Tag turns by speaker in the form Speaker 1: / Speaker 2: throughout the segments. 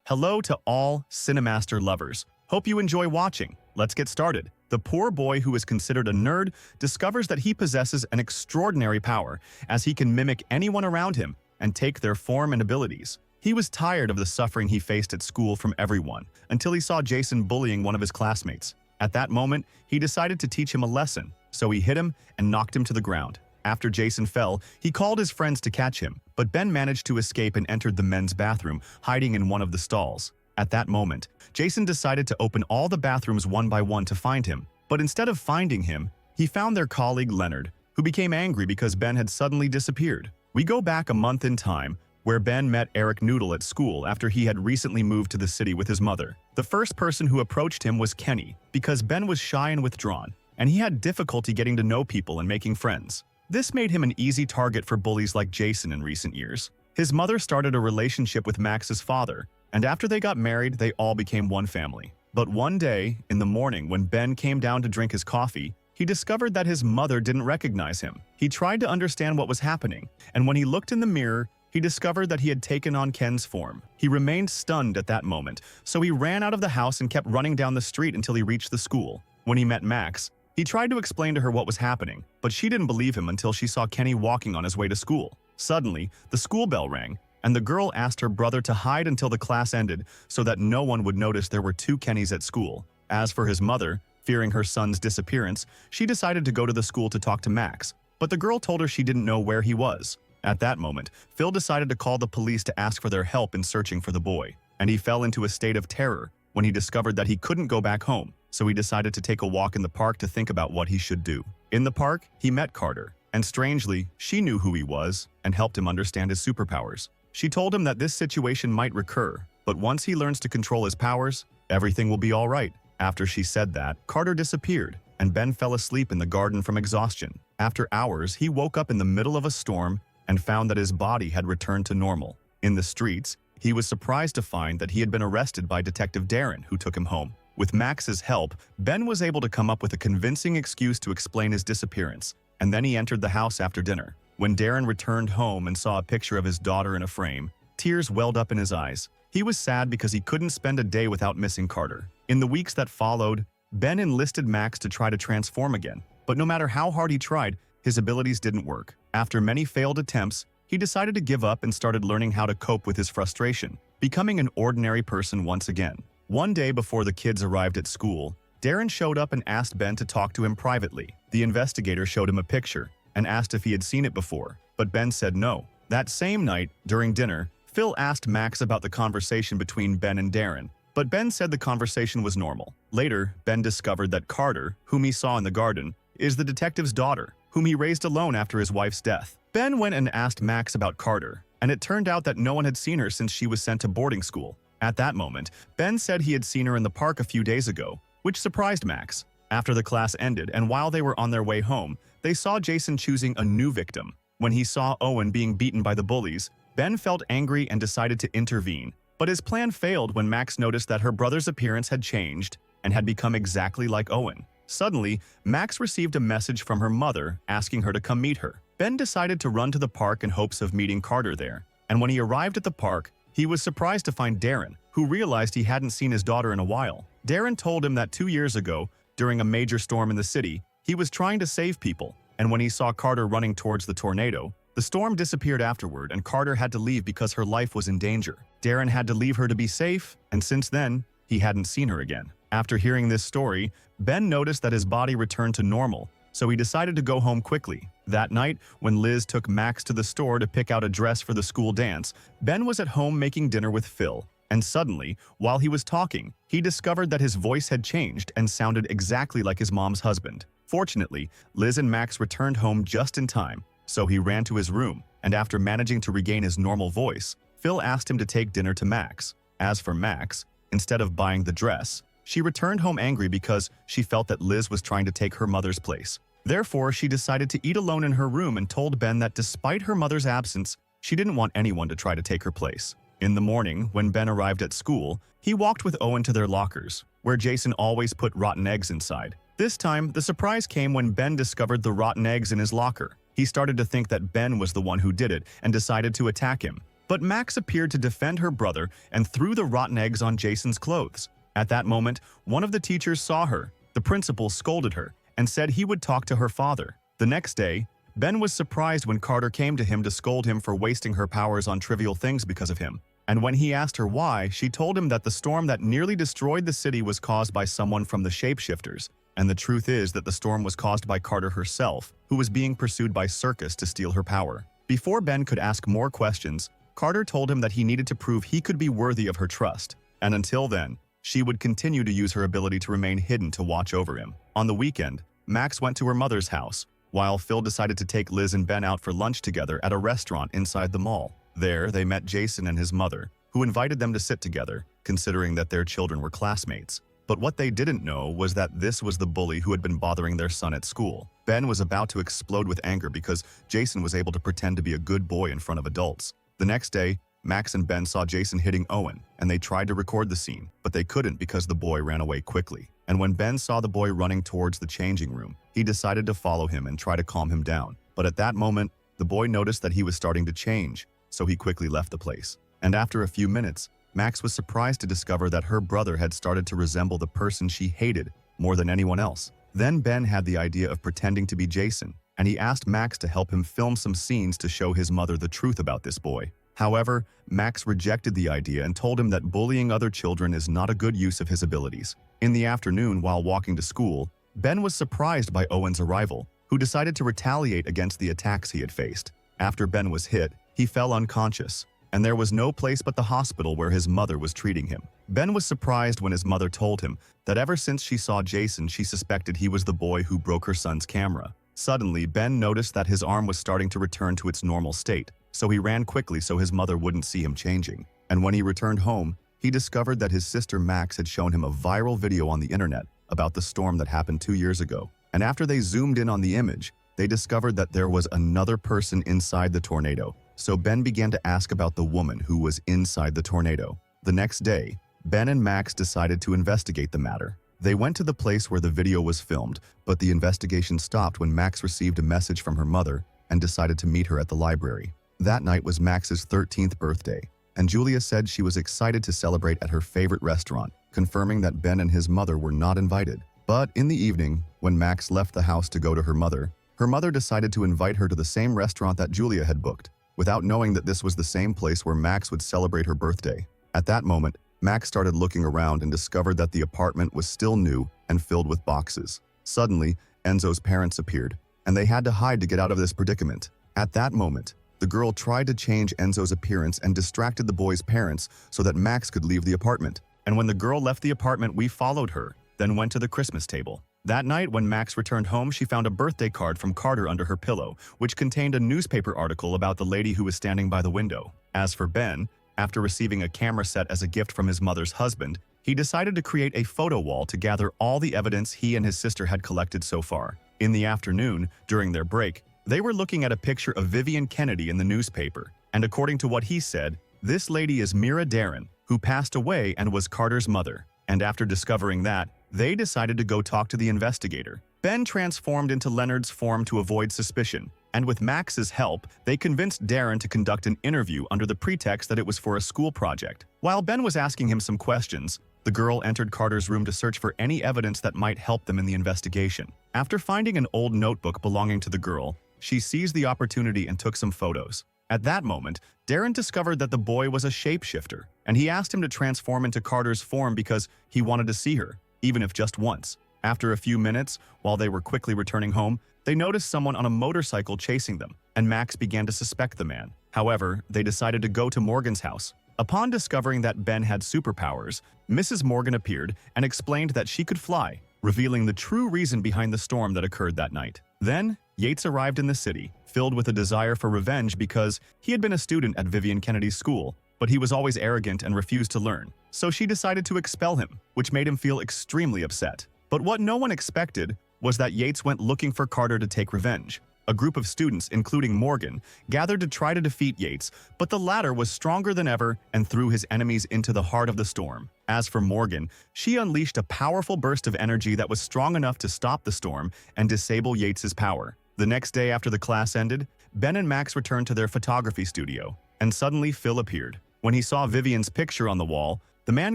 Speaker 1: Hello to all Cinemaster lovers. Hope you enjoy watching. Let's get started. The poor boy who is considered a nerd discovers that he possesses an extraordinary power, as he can mimic anyone around him and take their form and abilities. He was tired of the suffering he faced at school from everyone, until he saw Jason bullying one of his classmates. At that moment, he decided to teach him a lesson, so he hit him and knocked him to the ground. After Jason fell, he called his friends to catch him, but Ben managed to escape and entered the men's bathroom, hiding in one of the stalls. At that moment, Jason decided to open all the bathrooms one by one to find him. But instead of finding him, he found their colleague Leonard, who became angry because Ben had suddenly disappeared. We go back a month in time, where Ben met Eric Noodle at school after he had recently moved to the city with his mother. The first person who approached him was Kenny, because Ben was shy and withdrawn, and he had difficulty getting to know people and making friends. This made him an easy target for bullies like Jason in recent years. His mother started a relationship with Max's father, and after they got married, they all became one family. But one day, in the morning when Ben came down to drink his coffee, he discovered that his mother didn't recognize him. He tried to understand what was happening, and when he looked in the mirror, he discovered that he had taken on Ken's form. He remained stunned at that moment, so he ran out of the house and kept running down the street until he reached the school. When he met Max, he tried to explain to her what was happening, but she didn't believe him until she saw Kenny walking on his way to school. Suddenly, the school bell rang, and the girl asked her brother to hide until the class ended so that no one would notice there were two Kennys at school. As for his mother, fearing her son's disappearance, she decided to go to the school to talk to Max, but the girl told her she didn't know where he was. At that moment, Phil decided to call the police to ask for their help in searching for the boy, and he fell into a state of terror when he discovered that he couldn't go back home, so he decided to take a walk in the park to think about what he should do. In the park, he met Carter, and strangely, she knew who he was and helped him understand his superpowers. She told him that this situation might recur, but once he learns to control his powers, everything will be all right. After she said that, Carter disappeared, and Ben fell asleep in the garden from exhaustion. After hours, he woke up in the middle of a storm and found that his body had returned to normal. In the streets, he was surprised to find that he had been arrested by Detective Darren, who took him home. With Max's help, Ben was able to come up with a convincing excuse to explain his disappearance, and then he entered the house after dinner. When Darren returned home and saw a picture of his daughter in a frame, tears welled up in his eyes. He was sad because he couldn't spend a day without missing Carter. In the weeks that followed, Ben enlisted Max to try to transform again, but no matter how hard he tried, his abilities didn't work. After many failed attempts, he decided to give up and started learning how to cope with his frustration, becoming an ordinary person once again. One day before the kids arrived at school, Darren showed up and asked Ben to talk to him privately. The investigator showed him a picture and asked if he had seen it before, but Ben said no. That same night, during dinner, Phil asked Max about the conversation between Ben and Darren, but Ben said the conversation was normal. Later, Ben discovered that Carter, whom he saw in the garden, is the detective's daughter, whom he raised alone after his wife's death. Ben went and asked Max about Carter, and it turned out that no one had seen her since she was sent to boarding school. At that moment, Ben said he had seen her in the park a few days ago, which surprised Max. After the class ended and while they were on their way home, they saw Jason choosing a new victim. When he saw Owen being beaten by the bullies, Ben felt angry and decided to intervene. But his plan failed when Max noticed that her brother's appearance had changed and had become exactly like Owen. Suddenly, Max received a message from her mother asking her to come meet her. Ben decided to run to the park in hopes of meeting Carter there, and when he arrived at the park, he was surprised to find Darren, who realized he hadn't seen his daughter in a while. Darren told him that 2 years ago, during a major storm in the city, he was trying to save people, and when he saw Carter running towards the tornado, the storm disappeared afterward and Carter had to leave because her life was in danger. Darren had to leave her to be safe, and since then, he hadn't seen her again. After hearing this story, Ben noticed that his body returned to normal, so he decided to go home quickly. That night, when Liz took Max to the store to pick out a dress for the school dance, Ben was at home making dinner with Phil, and suddenly, while he was talking, he discovered that his voice had changed and sounded exactly like his mom's husband. Fortunately, Liz and Max returned home just in time, so he ran to his room, and after managing to regain his normal voice, Phil asked him to take dinner to Max. As for Max, instead of buying the dress, she returned home angry because she felt that Liz was trying to take her mother's place. Therefore, she decided to eat alone in her room and told Ben that despite her mother's absence, she didn't want anyone to try to take her place. In the morning, when Ben arrived at school, he walked with Owen to their lockers, where Jason always put rotten eggs inside. This time, the surprise came when Ben discovered the rotten eggs in his locker. He started to think that Ben was the one who did it and decided to attack him. But Max appeared to defend her brother and threw the rotten eggs on Jason's clothes. At that moment, one of the teachers saw her. The principal scolded her and said he would talk to her father. The next day, Ben was surprised when Carter came to him to scold him for wasting her powers on trivial things because of him. And when he asked her why, she told him that the storm that nearly destroyed the city was caused by someone from the shapeshifters. And the truth is that the storm was caused by Carter herself, who was being pursued by Circus to steal her power. Before Ben could ask more questions, Carter told him that he needed to prove he could be worthy of her trust. And until then, she would continue to use her ability to remain hidden to watch over him. On the weekend, Max went to her mother's house, while Phil decided to take Liz and Ben out for lunch together at a restaurant inside the mall. There, they met Jason and his mother, who invited them to sit together, considering that their children were classmates. But what they didn't know was that this was the bully who had been bothering their son at school. Ben was about to explode with anger because Jason was able to pretend to be a good boy in front of adults. The next day, Max and Ben saw Jason hitting Owen, and they tried to record the scene, but they couldn't because the boy ran away quickly. And when Ben saw the boy running towards the changing room, he decided to follow him and try to calm him down. But at that moment, the boy noticed that he was starting to change, so he quickly left the place. And after a few minutes, Max was surprised to discover that her brother had started to resemble the person she hated more than anyone else. Then Ben had the idea of pretending to be Jason, and he asked Max to help him film some scenes to show his mother the truth about this boy. However, Max rejected the idea and told him that bullying other children is not a good use of his abilities. In the afternoon, while walking to school, Ben was surprised by Owen's arrival, who decided to retaliate against the attacks he had faced. After Ben was hit, he fell unconscious, and there was no place but the hospital where his mother was treating him. Ben was surprised when his mother told him that ever since she saw Jason, she suspected he was the boy who broke her son's camera. Suddenly, Ben noticed that his arm was starting to return to its normal state, so he ran quickly so his mother wouldn't see him changing. And when he returned home, he discovered that his sister Max had shown him a viral video on the internet about the storm that happened 2 years ago. And after they zoomed in on the image, they discovered that there was another person inside the tornado. So Ben began to ask about the woman who was inside the tornado. The next day, Ben and Max decided to investigate the matter. They went to the place where the video was filmed, but the investigation stopped when Max received a message from her mother and decided to meet her at the library. That night was Max's 13th birthday, and Julia said she was excited to celebrate at her favorite restaurant, confirming that Ben and his mother were not invited. But in the evening, when Max left the house to go to her mother decided to invite her to the same restaurant that Julia had booked, without knowing that this was the same place where Max would celebrate her birthday. At that moment, Max started looking around and discovered that the apartment was still new and filled with boxes. Suddenly, Enzo's parents appeared, and they had to hide to get out of this predicament. At that moment, the girl tried to change Enzo's appearance and distracted the boy's parents so that Max could leave the apartment. And when the girl left the apartment, we followed her, then went to the Christmas table. That night, when Max returned home, she found a birthday card from Carter under her pillow, which contained a newspaper article about the lady who was standing by the window. As for Ben, after receiving a camera set as a gift from his mother's husband, he decided to create a photo wall to gather all the evidence he and his sister had collected so far. In the afternoon, during their break, they were looking at a picture of Vivian Kennedy in the newspaper, and according to what he said, this lady is Mira Darren, who passed away and was Carter's mother. And after discovering that, they decided to go talk to the investigator. Ben transformed into Leonard's form to avoid suspicion, and with Max's help, they convinced Darren to conduct an interview under the pretext that it was for a school project. While Ben was asking him some questions, the girl entered Carter's room to search for any evidence that might help them in the investigation. After finding an old notebook belonging to the girl, she seized the opportunity and took some photos. At that moment, Darren discovered that the boy was a shapeshifter, and he asked him to transform into Carter's form because he wanted to see her, even if just once. After a few minutes, while they were quickly returning home, they noticed someone on a motorcycle chasing them, and Max began to suspect the man. However, they decided to go to Morgan's house. Upon discovering that Ben had superpowers, Mrs. Morgan appeared and explained that she could fly, revealing the true reason behind the storm that occurred that night. Then, Yates arrived in the city, filled with a desire for revenge because he had been a student at Vivian Kennedy's school, but he was always arrogant and refused to learn. So she decided to expel him, which made him feel extremely upset. But what no one expected was that Yates went looking for Carter to take revenge. A group of students, including Morgan, gathered to try to defeat Yates, but the latter was stronger than ever and threw his enemies into the heart of the storm. As for Morgan, she unleashed a powerful burst of energy that was strong enough to stop the storm and disable Yates's power. The next day after the class ended, Ben and Max returned to their photography studio, and suddenly Phil appeared. When he saw Vivian's picture on the wall, the man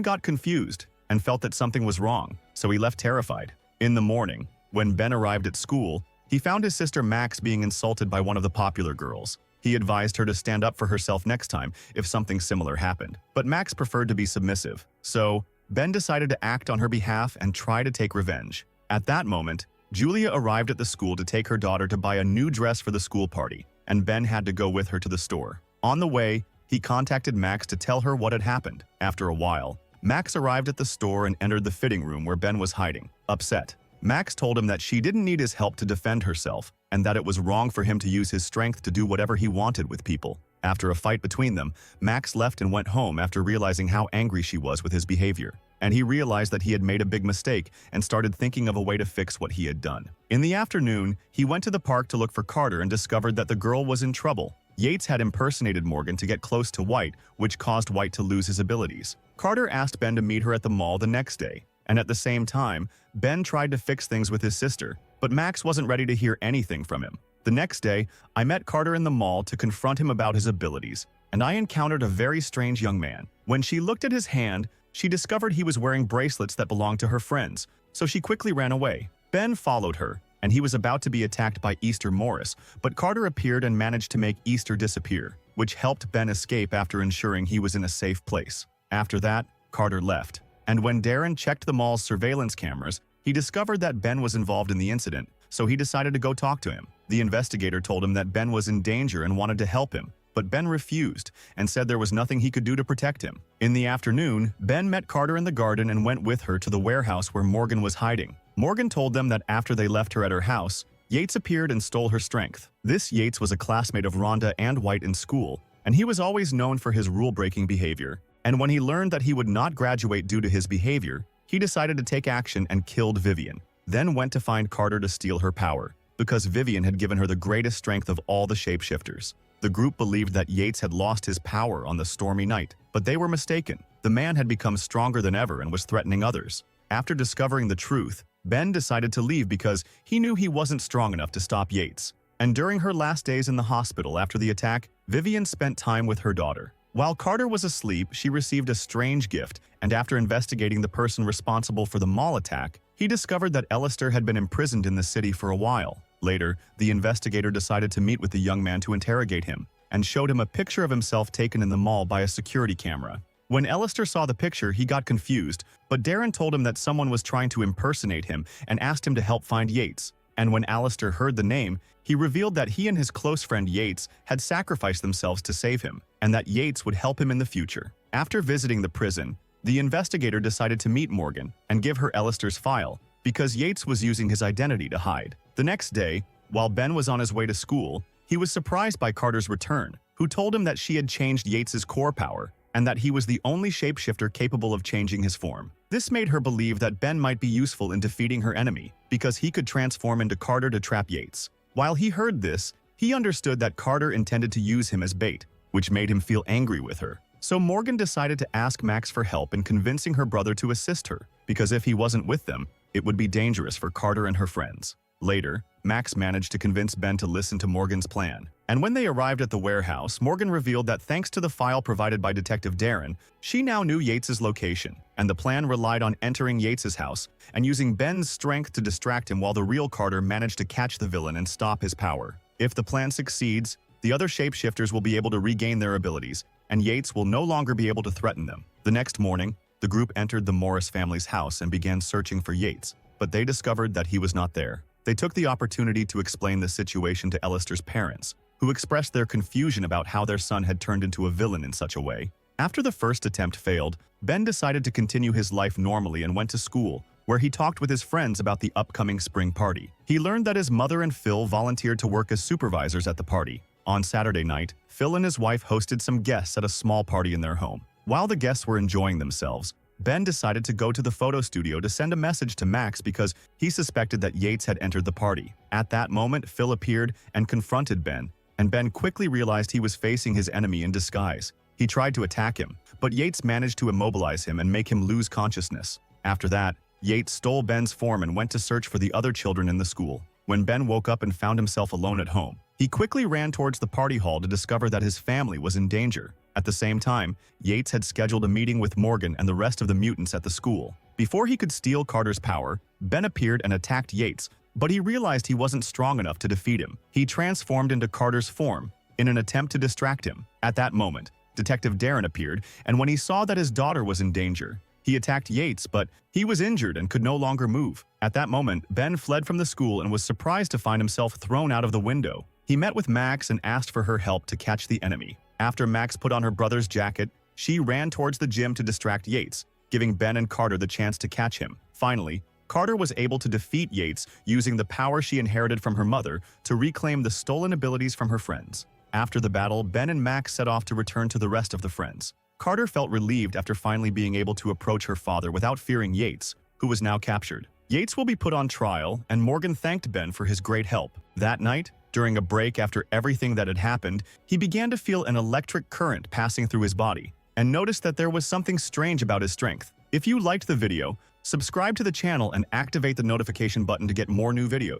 Speaker 1: got confused and felt that something was wrong, so he left terrified. In the morning, when Ben arrived at school, he found his sister Max being insulted by one of the popular girls. He advised her to stand up for herself next time if something similar happened. But Max preferred to be submissive, so Ben decided to act on her behalf and try to take revenge. At that moment, Julia arrived at the school to take her daughter to buy a new dress for the school party, and Ben had to go with her to the store. On the way, he contacted Max to tell her what had happened. After a while, Max arrived at the store and entered the fitting room where Ben was hiding. Upset, Max told him that she didn't need his help to defend herself and that it was wrong for him to use his strength to do whatever he wanted with people. After a fight between them, Max left and went home after realizing how angry she was with his behavior. And he realized that he had made a big mistake and started thinking of a way to fix what he had done. In the afternoon, he went to the park to look for Carter and discovered that the girl was in trouble. Yates had impersonated Morgan to get close to White, which caused White to lose his abilities. Carter asked Ben to meet her at the mall the next day, and at the same time, Ben tried to fix things with his sister, but Max wasn't ready to hear anything from him. The next day, I met Carter in the mall to confront him about his abilities, and I encountered a very strange young man. When she looked at his hand, she discovered he was wearing bracelets that belonged to her friends, so she quickly ran away. Ben followed her, and he was about to be attacked by Easter Morris, but Carter appeared and managed to make Easter disappear, which helped Ben escape after ensuring he was in a safe place. After that, Carter left, and when Darren checked the mall's surveillance cameras, he discovered that Ben was involved in the incident, so he decided to go talk to him. The investigator told him that Ben was in danger and wanted to help him, but Ben refused and said there was nothing he could do to protect him. In the afternoon, Ben met Carter in the garden and went with her to the warehouse where Morgan was hiding. Morgan told them that after they left her at her house, Yates appeared and stole her strength. This Yates was a classmate of Rhonda and White in school, and he was always known for his rule-breaking behavior. And when he learned that he would not graduate due to his behavior, he decided to take action and killed Vivian, then went to find Carter to steal her power, because Vivian had given her the greatest strength of all the shapeshifters. The group believed that Yates had lost his power on the stormy night, but they were mistaken. The man had become stronger than ever and was threatening others. After discovering the truth, Ben decided to leave because he knew he wasn't strong enough to stop Yates. And during her last days in the hospital after the attack, Vivian spent time with her daughter. While Carter was asleep, she received a strange gift, and after investigating the person responsible for the mall attack, he discovered that Ellister had been imprisoned in the city for a while. Later, the investigator decided to meet with the young man to interrogate him, and showed him a picture of himself taken in the mall by a security camera. When Ellister saw the picture, he got confused, but Darren told him that someone was trying to impersonate him and asked him to help find Yates. And when Alistair heard the name, he revealed that he and his close friend Yates had sacrificed themselves to save him, and that Yates would help him in the future. After visiting the prison, the investigator decided to meet Morgan and give her Alistair's file, because Yates was using his identity to hide. The next day, while Ben was on his way to school, he was surprised by Carter's return, who told him that she had changed Yates's core power, and that he was the only shapeshifter capable of changing his form. This made her believe that Ben might be useful in defeating her enemy, because he could transform into Carter to trap Yates. While he heard this, he understood that Carter intended to use him as bait, which made him feel angry with her. So Morgan decided to ask Max for help in convincing her brother to assist her, because if he wasn't with them, it would be dangerous for Carter and her friends. Later, Max managed to convince Ben to listen to Morgan's plan. And when they arrived at the warehouse, Morgan revealed that thanks to the file provided by Detective Darren, she now knew Yates's location, and the plan relied on entering Yates's house and using Ben's strength to distract him while the real Carter managed to catch the villain and stop his power. If the plan succeeds, the other shapeshifters will be able to regain their abilities, and Yates will no longer be able to threaten them. The next morning, the group entered the Morris family's house and began searching for Yates, but they discovered that he was not there. They took the opportunity to explain the situation to Ellister's parents, who expressed their confusion about how their son had turned into a villain in such a way. After the first attempt failed, Ben decided to continue his life normally and went to school, where he talked with his friends about the upcoming spring party. He learned that his mother and Phil volunteered to work as supervisors at the party. On Saturday night, Phil and his wife hosted some guests at a small party in their home. While the guests were enjoying themselves, Ben decided to go to the photo studio to send a message to Max because he suspected that Yates had entered the party. At that moment, Phil appeared and confronted Ben, and Ben quickly realized he was facing his enemy in disguise. He tried to attack him, but Yates managed to immobilize him and make him lose consciousness. After that, Yates stole Ben's form and went to search for the other children in the school. When Ben woke up and found himself alone at home, He quickly ran towards the party hall to discover that his family was in danger. At the same time, Yates had scheduled a meeting with Morgan and the rest of the mutants at the school. Before he could steal Carter's power, Ben appeared and attacked Yates, but he realized he wasn't strong enough to defeat him. He transformed into Carter's form in an attempt to distract him. At that moment, Detective Darren appeared, and when he saw that his daughter was in danger, he attacked Yates, but he was injured and could no longer move. At that moment, Ben fled from the school and was surprised to find himself thrown out of the window. He met with Max and asked for her help to catch the enemy. After Max put on her brother's jacket, she ran towards the gym to distract Yates, giving Ben and Carter the chance to catch him. Finally, Carter was able to defeat Yates using the power she inherited from her mother to reclaim the stolen abilities from her friends. After the battle, Ben and Max set off to return to the rest of the friends. Carter felt relieved after finally being able to approach her father without fearing Yates, who was now captured. Yates will be put on trial, and Morgan thanked Ben for his great help. That night, during a break after everything that had happened, he began to feel an electric current passing through his body and noticed that there was something strange about his strength. If you liked the video, subscribe to the channel and activate the notification button to get more new videos.